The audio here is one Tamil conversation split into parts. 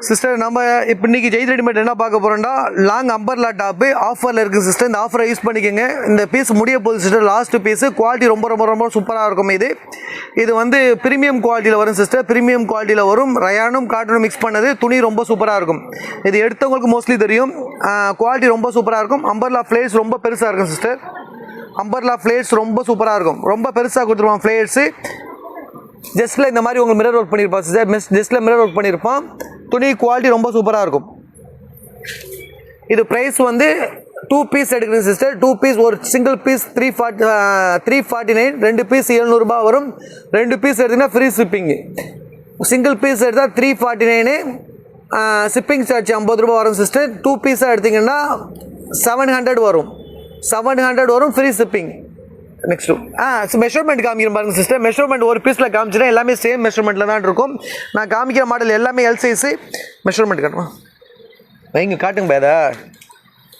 சிஸ்டர் நம்ம இப்போ இன்றைக்கி ஜெய் ரெடிமேட் என்ன பார்க்க போகிறோம்னா லாங் அம்பர்லா டாப்பு ஆஃபரில் இருக்குது சிஸ்டர். இந்த ஆஃபரை யூஸ் பண்ணிக்கோங்க. இந்த பீஸ் முடிய போகுது சிஸ்டர், லாஸ்ட் பீஸு. குவாலிட்டி ரொம்ப ரொம்ப ரொம்ப சூப்பராக இருக்கும். இது வந்து ப்ரீமியம் குவாலிட்டியில் வரும் சிஸ்டர். ப்ரீமியம் குவாலிட்டியில் வரும். ரயானும் காட்டனும் மிக்ஸ் பண்ணது. துணி ரொம்ப சூப்பராக இருக்கும். இது எடுத்தவங்களுக்கு மோஸ்ட்லி தெரியும். குவாலிட்டி ரொம்ப சூப்பராக இருக்கும். அம்பர்லா ஃப்ளேட்ஸ் ரொம்ப பெருசாக இருக்கும் சிஸ்டர். அம்பர்லா ஃப்ளேட்ஸ் ரொம்ப சூப்பராக இருக்கும். ரொம்ப பெருசாக கொடுத்துருவான் ஃப்ளேட்ஸு. ஜஸ்ட்டில் இந்த மாதிரி உங்களுக்கு மிரர் ஒர்க் பண்ணியிருப்பான் சிஸ்டர். ஜஸ்ட்டில் மிரர் ஒர்க் பண்ணியிருப்பான். துணி குவாலிட்டி ரொம்ப சூப்பராக இருக்கும். இது ப்ரைஸ் வந்து 2 பீஸ் எடுக்கிறேன் சிஸ்டர். 2 பீஸ் ஒரு சிங்கிள் பீஸ் 349, 2 பீஸ் 700 வரும். 2 பீஸ் எடுத்திங்கன்னா ஃப்ரீ ஷிப்பிங்கு. சிங்கிள் பீஸ் எடுத்தால் 349, ஷிப்பிங் சார்ஜ் 50 ரூபா வரும் சிஸ்டர். 2 பீஸாக எடுத்திங்கன்னா 700 வரும். 700 வரும், ஃப்ரீ ஷிப்பிங். நெக்ஸ்ட்டு மெஷர்மெண்ட் காமிக்கிறேன் பாருங்கள் சிஸ்டர். மெஷர்மெண்ட் ஒரு பீஸில் காமிச்சிட்டேன். எல்லாமே சேம் மெஷர்மெண்ட்டில் தான் இருக்கும். நான் காமிக்கிற மாடல் எல்லாமே எல் சைஸு. மெஷர்மெண்ட் காட்டுமா வைங்க, காட்டுங்க பேதா.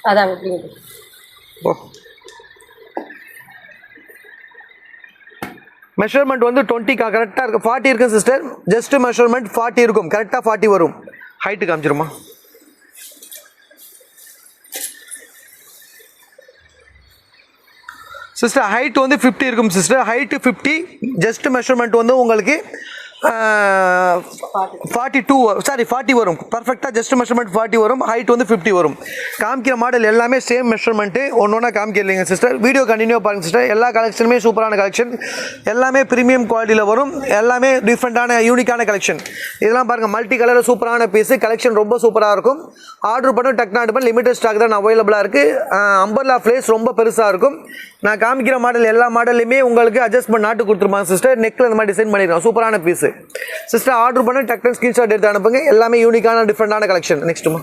அதான் ஓ, மெஷர்மெண்ட் வந்து 20 கரெக்டாக இருக்குது. 40 இருக்குது சிஸ்டர். ஜஸ்ட் மெஷர்மெண்ட் 40 இருக்கும். கரெக்டாக 40 வரும். ஹைட்டு காமிச்சிருமா. சிஸ்டர் ஹைட் வந்து 50 இருக்கும் சிஸ்டர். ஹைட்டு 50. ஜஸ்ட் மெஷர்மெண்ட் வந்து உங்களுக்கு 40 வரும். பர்ஃபெக்டாக ஜஸ்ட் மெஷர்மெண்ட் 40 வரும். ஹைட் வந்து 50 வரும். காமிக்கிற மாடல் எல்லாமே சேம் மெஷர்மெண்ட்டு. ஒன்று ஒன்றா காமிக்கலைங்க சிஸ்டர். வீடியோ கண்டினியூ பாருங்கள் சிஸ்டர். எல்லா கலெக்ஷனுமே சூப்பரான கலெக்ஷன். எல்லாமே ப்ரீமியம் குவாலிட்டியில் வரும். எல்லாமே டிஃப்ரெண்ட்டான யூனிக்கான கலெக்ஷன். இதெல்லாம் பாருங்கள், மல்டி கலர் சூப்பரான பீஸு. கலெக்ஷன் ரொம்ப சூப்பராக இருக்கும். ஆர்டர் பண்ண டக்குனு ஆர்டர் பண்ண லிமிடெட் ஸ்டாக் தான் அவைலபிளாக இருக்குது. அம்பர்லா ஃப்ளேஸ் ரொம்ப பெருசாக இருக்கும். நான் காமிக்கிற மாடல் எல்லா மாடல்லையுமே உங்களுக்கு அட்ஜஸ்ட்மெண்ட் நாட்டு கொடுத்துருப்பாங்க சிஸ்டர். நெக்கில் இந்த மாதிரி டிசைன் பண்ணியிருக்கோம். சூப்பரான பீஸு சிஸ்டர். ஆர்டர் பண்ண டக்குனு ஸ்க்ரீன்ஷாட் எடுத்து அனுப்புங்க. எல்லாமே யூனிக்கான டிஃப்ரெண்டான கலெக்ஷன். நெக்ஸ்ட்டுமா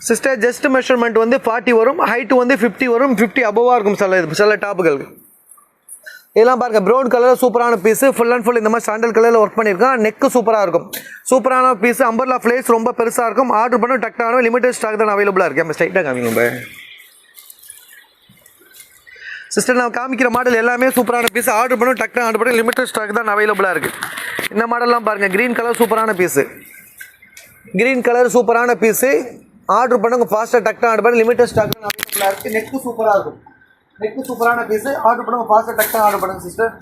சிஸ்டர், ஜஸ்ட் மெஷர்மெண்ட் வந்து 40 வரும். ஹைட்டு வந்து 50 வரும். 50 அபோவாக இருக்கும் சில டாப்புகளுக்கு. இதெல்லாம் பாருங்கள், ப்ரௌன் கலரில் சூப்பரான பீஸு. ஃபுல் அண்ட் ஃபுல் இந்த மாதிரி சாண்டல் கலரில் ஒர்க் பண்ணியிருக்கோம். நெக்கு சூப்பராக இருக்கும். சூப்பரான பீஸு. அம்பர்லா ஃப்ளேஸ் ரொம்ப பெருசாக இருக்கும். ஆர்டர் பண்ண டக்குனு லிமிடெட் ஸ்டாக் தான் அவைலபிளாக இருக்குது. நம்ம ஸ்ட்ரைட்டாக காமிங்க சிஸ்டர். நான் காமிக்கிற மாடல் எல்லாமே சூப்பரான பீஸ். ஆர்டர் பண்ண டக்குனு ஆர்டர் பண்ணி லிமிடெட் ஸ்டாக் தான் அவைலபிளாக இருக்குது. இந்த மாடல்லாம் பாருங்கள், க்ரீன் கலர் சூப்பரான பீஸு. க்ரீன் கலர் சூப்பரான பீஸு. ஆர்டர் பண்ணுங்க ஃபாஸ்ட்டாக டக்குனு ஆர்டர் பண்ணி லிமிடெட் ஸ்டாக் தான் அவைலபிளாக இருக்குது. நெக்கு சூப்பராக இருக்கும். நெக்கு சூப்பரான பீஸு. ஆர்டர் பண்ணுங்க ஃபாஸ்ட்டாக டக்குனு ஆர்டர் பண்ணுங்க சிஸ்டர்.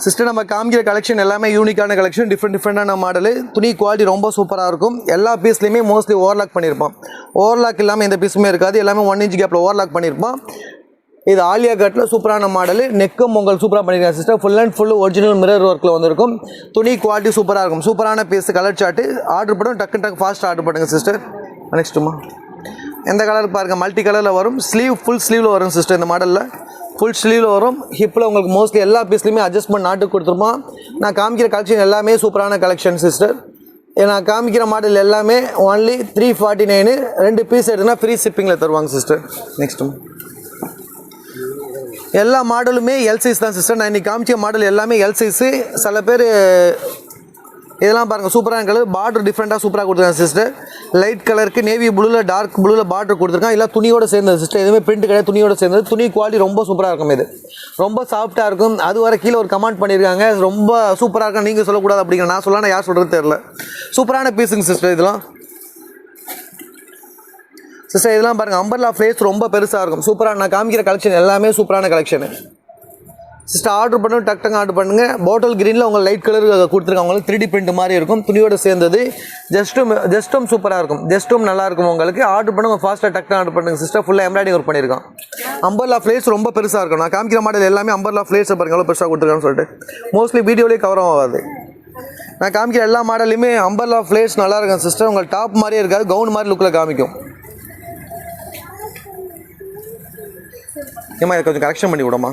சிஸ்டர் நம்ம காமிக்கிற கலெக்ஷன் எல்லாமே யூனிக்கான கலெக்ஷன். டிஃப்ரெண்டான மாடலு. துணி குவாலிட்டி ரொம்ப சூப்பராக இருக்கும். எல்லா பீஸ்லையுமே மோஸ்ட்லி ஓவர்லாக் பண்ணியிருப்பான். ஓவர்லாக் இல்லாமல் எந்த பீஸுமே இருக்காது. எல்லாமே 1 இன்ச் கேப்பில் ஓவர்லாக் பண்ணியிருப்பான். இது ஆலியா கட்டில் சூப்பரான மாடலு. நெக்கும் உங்களுக்கு சூப்பராக பண்ணியிருக்காங்க sister. Full and full original mirror ஒர்க்கில் வந்திருக்கும். துணி குவாலிட்டி சூப்பராக இருக்கும். சூப்பரான பீஸ். Colour chart. ஆர்டர் பண்ணும் டக்கு ஃபாஸ்ட்டாக ஆர்டர் பண்ணுங்க சிஸ்டர். நெக்ஸ்ட்டுமா எந்த கலர் பாருங்கள், மல்டி கலரில் வரும். ஸ்லீவ் ஃபுல் ஸ்லீவில் வரும் சிஸ்டர். இந்த மாடலில் ஃபுல் ஸ்லீவில் வரும். ஹிப்பில் உங்களுக்கு மோஸ்ட்லி எல்லா பீஸ்லையுமே அட்ஜஸ்ட்மெண்ட் நாட்டுக்கு கொடுத்துருப்போம். நான் காமிக்கிற கலெக்ஷன் எல்லாமே சூப்பரான கலெக்ஷன் சிஸ்டர். நான் காமிக்கிற மாடல் எல்லாமே ஒன்லி 349. 2 பீஸ் எடுத்துனா ஃப்ரீ ஷிப்பிங்கில் தருவாங்க சிஸ்டர். நெக்ஸ்ட்டு எல்லா மாடலுமே எல் சைஸ் தான் சிஸ்டர். நான் இன்றைக்கி காமிச்ச மாடல் எல்லாமே எல் சைஸு. சில பேர் இதெல்லாம் பாருங்கள், சூப்பரான கலர். பார்டர் டிஃப்ரெண்ட்டாக சூப்பராக கொடுத்துருக்காங்க சிஸ்டர். லைட் கலருக்கு நேவி ப்ளூவில் டார்க் ப்ளூவில் பார்டர் கொடுத்துருக்கான். இல்லை துணியோட சேர்ந்தது சிஸ்டர். எதுவுமே பிரிண்ட் கிடையாது, துணியோட சேர்ந்தது. துணி குவாலிட்டி ரொம்ப சூப்பராக இருக்கும். இது ரொம்ப சாஃப்ட்டாக இருக்கும். அது வர கீழே ஒரு கமெண்ட் பண்ணியிருக்காங்க, ரொம்ப சூப்பராக இருக்கும் நீங்கள் சொல்லக்கூடாது அப்படிங்கிற. நான் சொல்லலாம், யார் சொல்கிறது தெரில. சூப்பரான பீஸுங்க சிஸ்டர். இதெல்லாம் சிஸ்டர் இதெல்லாம் பாருங்கள், அம்பர்லா ஃப்ளேஸ் ரொம்ப பெருசாக இருக்கும். சூப்பராக நான் காமிக்கிற கலெக்ஷன் எல்லாமே சூப்பரான கலெக்ஷனு சிஸ்டர். ஆர்டர் பண்ணுங்க டக்குனு ஆர்டர் பண்ணுங்கள். பாட்டில் க்ரீனில் உங்களுக்கு லைட் கலர் கொடுத்துருக்காங்க. உங்களுக்கு 3D பிரிண்ட் மாதிரி இருக்கும். துணியோட சேர்ந்தது. ஜஸ்ட்டும் சூப்பராக இருக்கும். ஜஸ்ட்டும் நல்லாயிருக்கும் உங்களுக்கு. ஆர்டர் பண்ணுங்க ஃபாஸ்ட்டாக டக்குனு ஆர்டர் பண்ணுங்க சிஸ்டர். ஃபுல்லாக எம்ப்ராய்டிங் ஒர்க் பண்ணியிருக்கோம். அம்பர்லா ஃப்ளேஸ் ரொம்ப பெருசாக இருக்கும். நான் காமிக்கிற மாடல் எல்லாமே அம்பர்லா ஃப்ளேஸை பாருங்கள் எவ்வளோ பெருசாக கொடுத்துருக்கான்னு சொல்லிட்டு. மோஸ்ட்லி வீடியோலேயே கவர் ஆகாது. நான் காமிக்கிற எல்லா மாடல்லையுமே அம்பர்லா ஃப்ளேஸ் நல்லாயிருக்கும் சிஸ்டர். உங்களுக்கு டாப் மாதிரியே இருக்காது, கவுன் மாதிரி லுக்கில் காமிக்கும். ஏமா இதை கொஞ்சம் கரெக்ஷன் பண்ணி விடமா.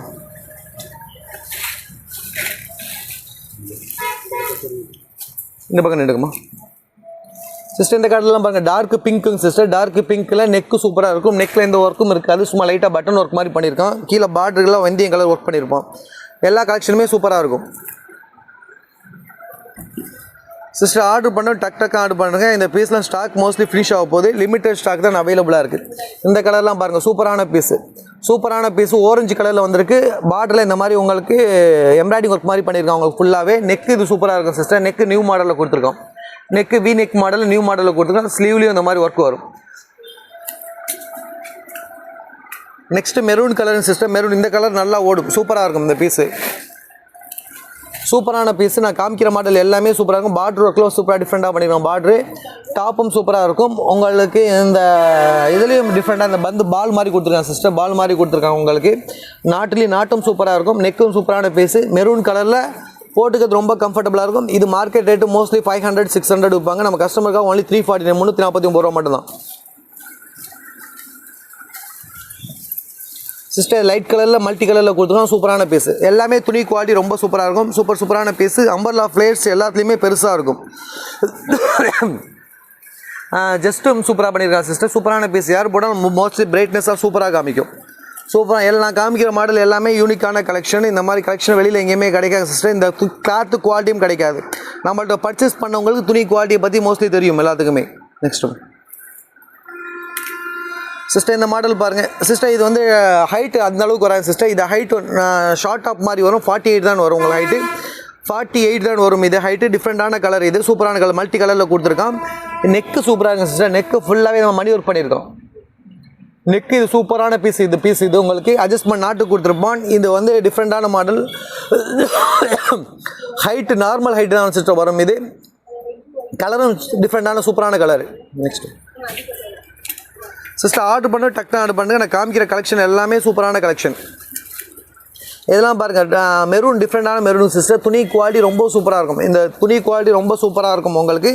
இந்த பக்கம் எடுக்குமா சிஸ்டர். இந்த கார்டெலாம் பாருங்கள், டார்க் பிங்க்குங்க சிஸ்டர். டார்க் பிங்க்கில் நெக்கு சூப்பராக இருக்கும். நெக்கில் எந்த ஒர்க்கும் இருக்காது. சும்மா லைட்டாக பட்டன் ஒர்க் மாதிரி பண்ணியிருக்கான். கீழே பார்டருக்கெல்லாம் வெந்தயம் கலர் ஒர்க் பண்ணியிருப்போம். எல்லா கலெக்ஷனுமே சூப்பராக இருக்கும் சிஸ்டர். ஆர்டர் பண்ண டக்கு ஆர்டர் பண்ணுங்கள். இந்த பீஸ்லாம் ஸ்டாக் மோஸ்ட்லி ஃபினிஷ் ஆக போகுது. லிமிட்டட் ஸ்டாக் தான் அவைலபிளாக இருக்குது. இந்த கலர்லாம் பாருங்கள், சூப்பரான பீஸு. சூப்பரான பீஸ் ஓரஞ்சு கலரில் வந்திருக்கு. பார்டரில் இந்த மாதிரி உங்களுக்கு எம்ப்ராய்டிங் ஒர்க் மாதிரி பண்ணியிருக்காங்க உங்களுக்கு ஃபுல்லாகவே. நெக்கு இது சூப்பராக இருக்கும் சிஸ்டர். நெக்கு நியூ மாடலில் கொடுத்துருக்கோம். Neck we neck model new மாடலில் கொடுத்துருக்கோம். ஸ்லீவ்லேயும் இந்த மாதிரி ஒர்க் வரும். Next maroon colour sister. Maroon இந்த கலர் நல்லா ஓடும், சூப்பராக இருக்கும் இந்த பீஸு. சூப்பரான பீஸு. நான் காமிக்கிற மாடல் எல்லாமே சூப்பராக இருக்கும். பார்டர் ஒர்க்கில் சூப்பராக டிஃப்ரெண்ட்டாக பண்ணியிருக்கோம். பார்ட்ரு டாப்பும் சூப்பராக இருக்கும். உங்களுக்கு இந்த இதுலேயும் டிஃப்ரெண்ட்டாக இந்த பந்து பால் மாதிரி கொடுத்துருக்காங்க சிஸ்டர். பால் மாதிரி கொடுத்துருக்காங்க உங்களுக்கு. நாட்டும் சூப்பராக இருக்கும். நெக்கும் சூப்பரான பீஸு. மெரூன் கலரில் போட்டுக்கிறது ரொம்ப கம்ஃபர்டபுளாக இருக்கும். இது மார்க்கெட் ரேட்டு மோஸ்ட்லி 500 600 விற்பாங்க. நம்ம கஸ்டமருக்காக ஒன்லி 349 349 ரூபா மட்டும்தான் சிஸ்டர். லைட் கலரில் மல்டி கலரில் கொடுத்துருக்கோம். சூப்பரான பீஸு. எல்லாமே துணி குவாலிட்டி ரொம்ப சூப்பராக இருக்கும். சூப்பரான பீஸு. அம்பர்லா ஃப்ளேட்ஸ் எல்லாத்துலேயுமே பெருசாக இருக்கும். ஜஸ்ட்டும் சூப்பராக பண்ணியிருக்காங்க சிஸ்டர். சூப்பரான பீஸ். யார் போட்டாலும் மோஸ்ட்லி பிரைட்னஸாக சூப்பராக காமிக்கும். சூப்பராக எல்லாம் காமிக்கிற மாடல் எல்லாமே யூனிக்கான கலெக்ஷன். இந்த மாதிரி கலெக்ஷன் வெளியில் எங்கேயுமே கிடைக்காது சிஸ்டர். இந்த கிளாத்து குவாலிட்டியும் கிடைக்காது. நம்மள்ட்ட பர்ச்சேஸ் பண்ணவங்களுக்கு துணி குவாலிட்டியை பற்றி மோஸ்ட்லி தெரியும் எல்லாத்துக்குமே. நெக்ஸ்ட்டு சிஸ்டர் இந்த மாடல் பாருங்கள் சிஸ்டர். இது வந்து ஹைட்டு அந்த அளவுக்கு வராது சிஸ்டர். இது ஹைட் ஷார்ட் டாப் மாதிரி வரும். 48 தான் வரும் உங்களுக்கு ஹைட்டு. 48 தான் வரும் இது ஹைட்டு. டிஃப்ரெண்ட்டான கலர் இது. சூப்பரான கலர் மல்டி கலரில் கொடுத்துருக்கான். நெக்கு சூப்பராக இருக்கும் சிஸ்டர். நெக்கு ஃபுல்லாகவே நம்ம மணி ஒர்க் பண்ணியிருக்கோம். நெக்கு இது சூப்பரான பீஸ். இது பீஸ் இது உங்களுக்கு அட்ஜஸ்ட்மெண்ட் நாட்டு கொடுத்துருப்பான். இது வந்து டிஃப்ரெண்ட்டான மாடல். ஹைட்டு நார்மல் ஹைட்டு தான் சிஸ்டர் வரும். இது கலரும் டிஃப்ரெண்ட்டான சூப்பரான கலர். நெக்ஸ்ட்டு சிஸ்டர் ஆர்டர் பண்ண டக்குன்னு ஆர்டர் பண்ணுங்க. நான் காமிக்கிற கலெக்ஷன் எல்லாமே சூப்பரான கலெக்ஷன். இதெல்லாம் பாருங்கள் மெரூன் டிஃப்ரெண்ட்டான மெரூன் சிஸ்டர். துணி குவாலிட்டி ரொம்ப சூப்பராக இருக்கும். இந்த துணி குவாலிட்டி ரொம்ப சூப்பராக இருக்கும் உங்களுக்கு.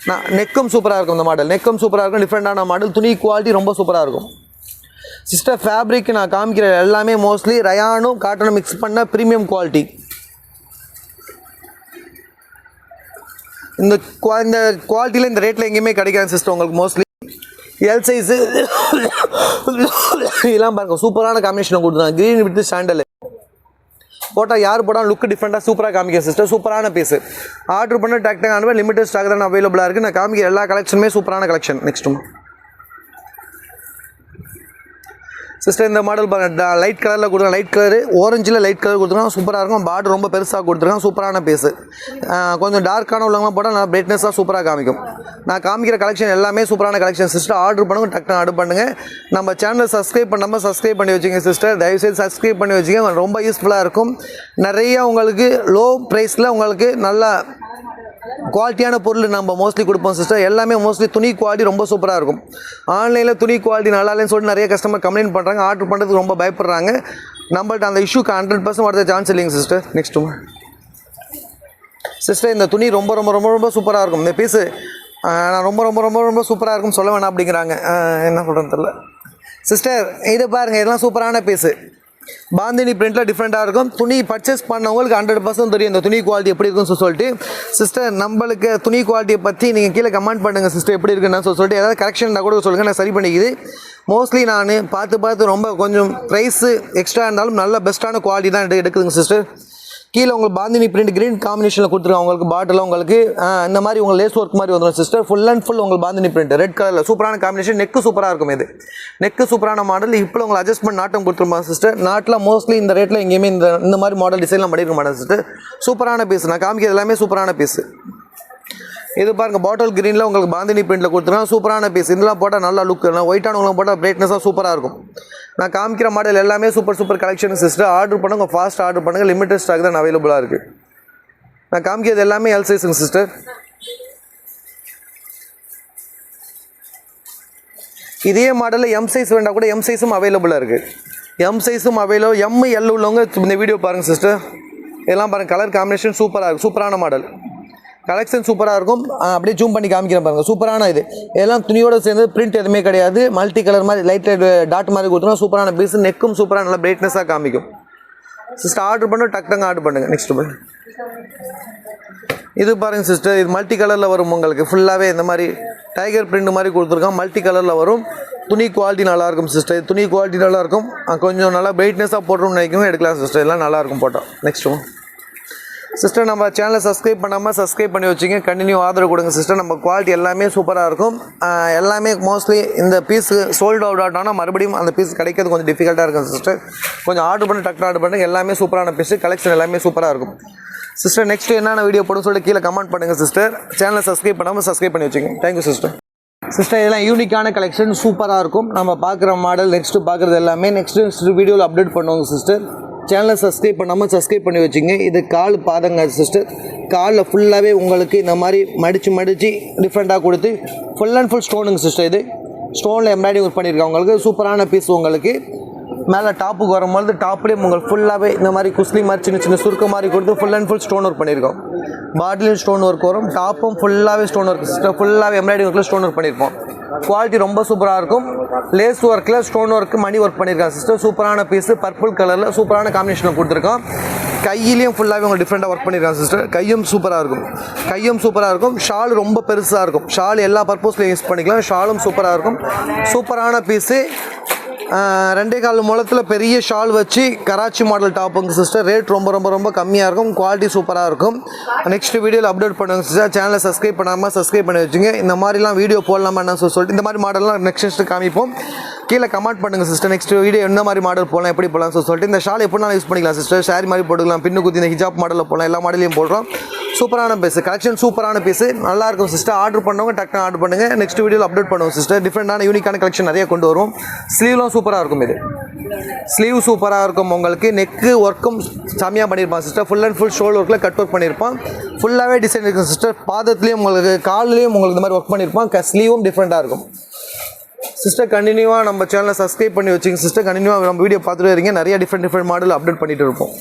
நான் நெக்கும் சூப்பராக இருக்கும். இந்த மாடல் நெக்கும் சூப்பராக இருக்கும். டிஃப்ரெண்ட்டான மாடல். துணி குவாலிட்டி ரொம்ப சூப்பராக இருக்கும் சிஸ்டர். ஃபேப்ரிக் நான் காமிக்கிற எல்லாமே மோஸ்ட்லி ரயானும் காட்டனும் மிக்ஸ் பண்ண ப்ரீமியம் குவாலிட்டி. இந்த குவாலிட்டியில் இந்த ரேட்டில் எங்கேயுமே கிடைக்காது சிஸ்டர் உங்களுக்கு மோஸ்ட்லி. எல் சைஸு இதெல்லாம் பாருங்கள் சூப்பரான காம்பினேஷன் கொடுத்துருக்காங்க. க்ரீன் வித் சாண்டல் போட்டால் யார் போட்டால் லுக்கு டிஃப்ரெண்ட்டாக சூப்பராக காமிக்க சிஸ்டர். சூப்பரான பீஸு. ஆர்டர் பண்ண டேக்டாக அனுப்ப லிமிட்டட் ஸ்டாக் தான் அவைலபிளாக இருக்குது. நான் காமிக்கிற எல்லா கலெக்ஷனுமே சூப்பரான கலெக்ஷன். நெக்ஸ்ட்டு சிஸ்டர் இந்த மாடல் பாருங்கள் லைட் கலரில் கொடுத்துருக்காங்க. லைட் கலரு ஓரஞ்சில் லைட் கலர் கொடுத்துருக்காங்க. சூப்பராக இருக்கும். பார்டர் ரொம்ப பெருசாக கொடுத்துருக்காங்க. சூப்பரான பீஸு. கொஞ்சம் டார்க்கான உள்ளவங்க போட்டால் நல்லா பிரைட்னஸாக சூப்பராக காமிக்கும். நான் காமிக்கிற கலெக்ஷன் எல்லாமே சூப்பரான கலெக்ஷன் சிஸ்டர். ஆர்டர் பண்ணுங்க டக்குன்னு ஆர்டர் பண்ணுங்கள். நம்ம சேனலை சப்ஸ்கிரைப் பண்ணாமல் சப்ஸ்கிரைப் பண்ணி வச்சுங்க சிஸ்டர். தயவுசெய்து சப்ஸ்கிரைப் பண்ணி வச்சுங்க. ரொம்ப யூஸ்ஃபுல்லாக இருக்கும். நிறையா உங்களுக்கு லோ ப்ரைஸில் உங்களுக்கு நல்லா குவாலிட்டியான பொருள் நம்ம மோஸ்ட்லி கொடுப்போம் சிஸ்டர். எல்லாமே மோஸ்ட்லி துணி குவாலிட்டி ரொம்ப சூப்பராக இருக்கும். ஆன்லைனில் துணி குவாலிட்டி நல்லா இல்லைன்னு சொல்லிட்டு நிறைய கஸ்டமர் கம்ப்ளைண்ட் பண்ணுறாங்க. ஆர்டர் பண்ணுறதுக்கு ரொம்ப பயப்படுறாங்க. நம்மள்ட்ட அந்த இஷ்யூக்கு 100% வரது சான்ஸ் இல்லைங்க சிஸ்டர். நெக்ஸ்ட்டு சிஸ்டர் இந்த துணி ரொம்ப ரொம்ப ரொம்ப ரொம்ப சூப்பராக இருக்கும். இந்த பீஸு நான் ரொம்ப ரொம்ப ரொம்ப ரொம்ப சூப்பராக இருக்கும் சொல்ல வேணாம் அப்படிங்கிறாங்க. என்ன சொல்கிறேன்னு தெரியல சிஸ்டர். இது பாருங்கள் இதெல்லாம் சூப்பரான பீஸு. பாந்தினி பிரிண்ட்டில் டிஃப்ரெண்ட்டாக இருக்கும். துணி பர்ச்சேஸ் பண்ணவங்களுக்கு 100% தெரியும் இந்த துணி குவாலிட்டி எப்படி இருக்குன்னு சொல்லிட்டு. சிஸ்டர் நம்மளுக்கு துணி குவாலிட்டியை பற்றி நீங்கள் கீழே கமெண்ட் பண்ணுங்கள் சிஸ்டர் எப்படி இருக்குன்னு சொல்லிட்டு. ஏதாவது கரெக்ஷன் கூட சொல்லுங்கள், நான் சரி பண்ணிக்குது. மோஸ்ட்லி நான் பார்த்து ரொம்ப கொஞ்சம் ப்ரைஸு எக்ஸ்ட்ரா இருந்தாலும் நல்ல பெஸ்ட்டான குவாலிட்டி தான் எடுக்குதுங்க சிஸ்டர். கீழே உங்களுக்கு பாந்தினி பிரிண்ட் க்ரீன் காம்பினேஷனில் கொடுத்துருக்காங்க. உங்களுக்கு பாட்டில் உங்களுக்கு இந்த மாதிரி உங்களுக்கு லேஸ் ஒர்க் மாதிரி வந்துடும் சிஸ்டர். ஃபுல் அண்ட் ஃபுல் உங்களுக்கு பாந்தினி பிரிண்ட் ரெட் கலரில் சூப்பரான காம்பினேஷன். நெக்கு சூப்பராக இருக்கும். இது நெக்கு சூப்பரான மாடல். இப்போ உங்களுக்கு அட்ஜஸ்ட்மெண்ட் நாட்டம் கொடுத்துருப்பாங்க சிஸ்டர். நாட்டில் மோஸ்ட்லி இந்த ரேட்டில் எங்கேயுமே இந்த மாதிரி மாடல் டிசைன்லாம் பண்ணியிருக்க மாட்டேன் சிஸ்டர். சூப்பரான பீஸ். நான் காமிக்கிறது எல்லாமே சூப்பரான பீஸு. இது பாருங்கள் பாட்டில் க்ரீனில் உங்களுக்கு பாந்தினி பிரிண்ட்டில் கொடுத்துருக்காங்க. சூப்பரான பீஸ். இதெல்லாம் போட்டால் நல்லா லுக். ஒயிட்டானவங்களும் போட்டால் பிரைட்னஸாக சூப்பராக இருக்கும். நான் காமிக்கிற மாடல் எல்லாமே சூப்பர் கலெக்ஷன் சிஸ்டர். ஆர்டர் பண்ணுங்கள், ஃபாஸ்ட் ஆர்டர் பண்ணுங்கள். லிமிட்டட் ஸ்டாக் தான் அவைலபிளாக இருக்குது. நான் காமிக்கிறது எல்லாமே எல் சைஸுங்க சிஸ்டர். இதே மாடலில் எம் சைஸ் வேண்டாம் கூட எம் சைஸும் அவைலபிளாக இருக்குது. எம் சைஸும் அவைலபிள். எம் எல் உள்ளவங்க இந்த வீடியோ பாருங்கள் சிஸ்டர். இதெல்லாம் பாருங்கள் கலர் காம்பினேஷன் சூப்பராக இருக்கும். சூப்பரான மாடல் கலெக்ஷன் சூப்பராக இருக்கும். அப்படியே ஜூம் பண்ணி காமிக்கிறேன் பாருங்கள். சூப்பரான இது எல்லாம் துணியோடு சேர்ந்து பிரிண்ட் எதுவுமே கிடையாது. மல்டி கலர் மாதிரி லைட் டாட் மாதிரி கொடுத்துருவோம். சூப்பரான பீஸ். நெக்கும் சூப்பராக நல்லா பிரைட்னஸாக காமிக்கும் சிஸ்டர். ஆர்டர் பண்ண டக்குங்க ஆர்டர் பண்ணுங்கள். நெக்ஸ்ட் இது பாருங்கள் சிஸ்டர். இது மல்டி கலரில் வரும் உங்களுக்கு. ஃபுல்லாகவே இந்த மாதிரி டைகர் பிரிண்ட் மாதிரி கொடுத்துருக்கோம். மல்டி கலரில் வரும். துணி குவாலிட்டி நல்லாயிருக்கும் சிஸ்டர். துணி குவாலிட்டி நல்லாயிருக்கும். கொஞ்சம் நல்லா பிரைட்னஸாக போட்டோம்னு நினைக்கணும் எடுக்கலாம் சிஸ்டர். எல்லாம் நல்லாயிருக்கும் போட்டோம். நெக்ஸ்ட் சிஸ்டர் நம்ம சேனலை சப்ஸ்கிரைப் பண்ணி வச்சுங்க, கண்டினியூ ஆதரவு கொடுங்க சிஸ்டர். நம்ம குவாலிட்டி எல்லாமே சூப்பராக இருக்கும். எல்லாமே மோஸ்ட்லி இந்த பீஸ் சோல்ட் அவுட் ஆனால் மறுபடியும் அந்த பீஸ் கிடைக்கிறது கொஞ்சம் டிஃபிகல்ட்டாக இருக்கும் சிஸ்டர். கொஞ்சம் டக்குனு ஆர்டர் பண்ணுங்க. எல்லாமே சூப்பரான பீஸ், கலெக்ஷன் எல்லாமே சூப்பராக இருக்கும் சிஸ்டர். நெக்ஸ்ட் என்னென்ன வீடியோ போடுன்னு சொல்லிட்டு கீழே கமெண்ட் பண்ணுங்கள் சிஸ்டர். சேனலை சப்ஸ்கிரைப் பண்ணி வச்சுங்க. Thank you sister. சிஸ்டர் இதெல்லாம் யூனிக்கான கலெக்ஷன் சூப்பராக இருக்கும். நம்ம பார்க்குற மாடல் நெக்ஸ்ட்டு பார்க்குறது எல்லாமே நெக்ஸ்ட் வீடியோவில் அப்டேட் பண்ணுவோங்க சிஸ்டர். சேனலை சப்ஸ்கிரைப் பண்ணி வச்சுங்க. இது கால் பாதங்க சிஸ்டர். காலில் ஃபுல்லாகவே உங்களுக்கு இந்த மாதிரி மடித்து டிஃப்ரெண்ட்டாக கொடுத்து ஃபுல் அண்ட் ஃபுல் ஸ்டோனுங்க சிஸ்டர். இது ஸ்டோனில் எம்ப்ராய்டிங் ஒர்க் பண்ணியிருக்காங்க. உங்களுக்கு சூப்பரான பீஸ். உங்களுக்கு மேலே டாப்புக்கு வரும்போது டாப்லேயும் உங்களுக்கு ஃபுல்லாகவே இந்த மாதிரி குஸ்லி மாதிரி சின்ன சுருக்க மாதிரி கொடுத்து full and full stone work பண்ணியிருக்கோம். பாட்டிலையும் ஸ்டோன் ஒர்க் வரும், டாப்பும் ஃபுல்லாகவே ஸ்டோன் ஒர்க் சிஸ்டர். ஃபுல்லாகவே எம்ப்ராய்டிங் ஒர்க்கில் ஸ்டோன் ஒர்க் பண்ணியிருப்போம். குவாலிட்டி ரொம்ப சூப்பராக இருக்கும். லேஸ் ஒர்க்கில் ஸ்டோன் ஒர்க்கு மணி ஒர்க் பண்ணியிருக்காங்க சிஸ்டர். சூப்பரான பீஸு, பர்பிள் கலரில் சூப்பரான காம்பினேஷனில் கொடுத்துருக்கோம். கையிலையும் ஃபுல்லாகவே உங்களுக்கு டிஃப்ரெண்ட்டாக ஒர்க் பண்ணியிருக்காங்க சிஸ்டர். கையும் சூப்பராக இருக்கும். ஷால் ரொம்ப பெருசாக இருக்கும். ஷால் எல்லா பர்பஸ்லையும் யூஸ் பண்ணிக்கலாம். ஷாலும் சூப்பராக இருக்கும். சூப்பரான பீஸு. 2.25 முழத்தில் பெரிய ஷால் வச்சு கராச்சி மாடல் டாப்புங்க சிஸ்டர். ரேட் ரொம்ப கம்மியாக இருக்கும். குவாலிட்டி சூப்பராக இருக்கும். நெக்ஸ்ட் வீடியோவில் அப்டேட் பண்ணுங்க சிஸ்டர். சேனலை சப்ஸ்கிரைப் பண்ணி வச்சுங்க. இந்த மாதிரிலாம் வீடியோ போடலாமான்னு சொல்லிட்டு இந்த மாதிரி மாடல்லாம் நெக்ஸ்ட் காமிப்போம். கீழே கமெண்ட் பண்ணுங்கள் சிஸ்டர். நெக்ஸ்ட் வீடியோ என்ன மாதிரி மாடல் போடலாம், எப்படி போடலாம்னு சொல்லிட்டு. இந்த ஷால் எப்படினாலும் யூஸ் பண்ணிக்கலாம் சிஸ்டர். சாரி மாதிரி போட்டுக்கலாம், பின்னு குத்தி இந்த ஹிஜாப் மாடலில் போடலாம். எல்லா மாடலையும் போடுறோம். சூப்பரான பீஸு, கலெக்ஷன் சூப்பரான பீஸு, நல்லாயிருக்கும் சிஸ்டர். ஆர்டர் பண்ணவங்க டக்குனு ஆர்டர் பண்ணுங்கள். நெக்ஸ்ட் வீடியோவில் அப்டேட் பண்ணுவோம் சிஸ்டர். டிஃப்ரெண்டான யூனிக்கான கலெக்ஷன் நிறைய கொண்டு வரும். ஸ்லீவ்லாம் சூப்பராக இருக்கும். இது ஸ்லீவ் சூப்பராக இருக்கும். உங்களுக்கு நெக்கு ஒர்க்கும் செம்மையாக பண்ணியிருப்பான் sister. Full and full shoulder ஒர்க்கில் கட் ஒர்க் பண்ணியிருப்பான். ஃபுல்லாகவே டிசைன் இருக்கும் சிஸ்டர். பாதத்துலேயும் உங்களுக்கு கால்லேயும் உங்களுக்கு இந்த மாதிரி ஒர்க் பண்ணியிருப்பான். ஸ்லீவும் டிஃப்ரெண்ட்டாக இருக்கும் சிஸ்டர். கண்டினியூவாக நம்ம சேனலை சப்ஸ்கிரைப் பண்ணி வச்சுங்க சிஸ்டர். கண்டினியூவாக நம்ம வீடியோ பார்த்துட்டு வரீங்க. நிறைய டிஃப்ரெண்ட் மாடல் அப்டேட் பண்ணிகிட்டு இருப்போம்.